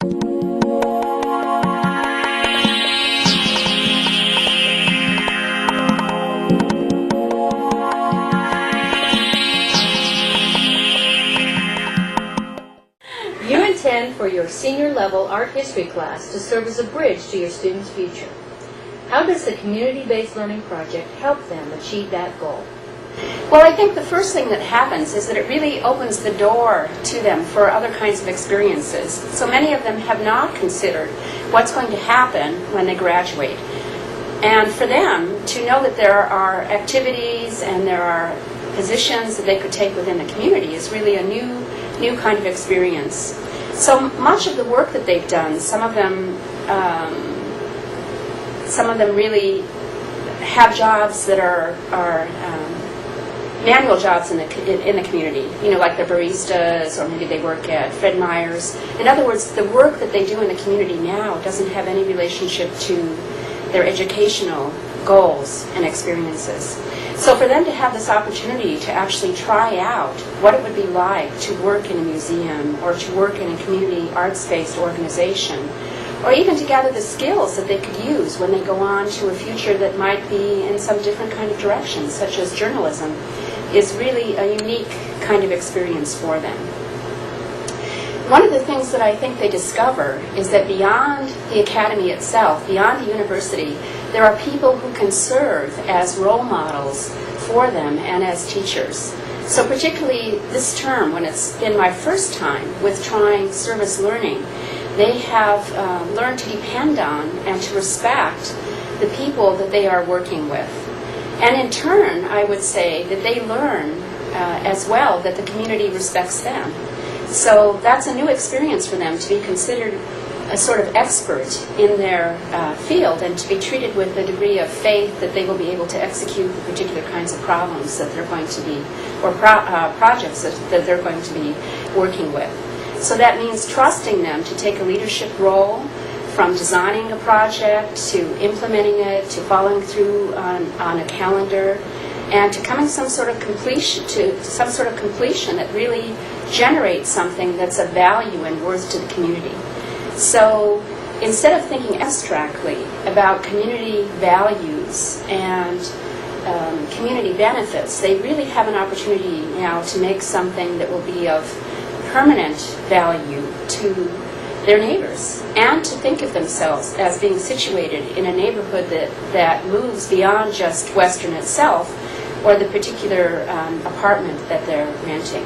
You intend for your senior level art history class to serve as a bridge to your students' future. How does the community-based learning project help them achieve that goal? Well, I think the first thing that happens is that it really opens the door to them for other kinds of experiences. So many of them have not considered what's going to happen when they graduate. And for them to know that there are activities and there are positions that they could take within the community is really a new kind of experience. So much of the work that they've done, some of them really have jobs that are manual jobs in the community, like the baristas, or maybe they work at Fred Meyer's. In other words, the work that they do in the community now doesn't have any relationship to their educational goals and experiences. So for them to have this opportunity to actually try out what it would be like to work in a museum or to work in a community arts-based organization, or even to gather the skills that they could use when they go on to a future that might be in some different kind of direction, such as journalism, is really a unique kind of experience for them. One of the things that I think they discover is that beyond the academy itself, beyond the university, there are people who can serve as role models for them and as teachers. So particularly this term, when it's been my first time with trying service learning, they have learned to depend on and to respect the people that they are working with. And in turn, I would say that they learn as well that the community respects them. So that's a new experience for them, to be considered a sort of expert in their field and to be treated with a degree of faith that they will be able to execute the particular kinds of problems that they're going to be, or projects that they're going to be working with. So that means trusting them to take a leadership role, from designing a project to implementing it to following through on a calendar, and to coming some sort of completion that really generates something that's of value and worth to the community. So instead of thinking abstractly about community values and community benefits, they really have an opportunity now to make something that will be of permanent value to their neighbors, and to think of themselves as being situated in a neighborhood that moves beyond just Western itself or the particular apartment that they're renting.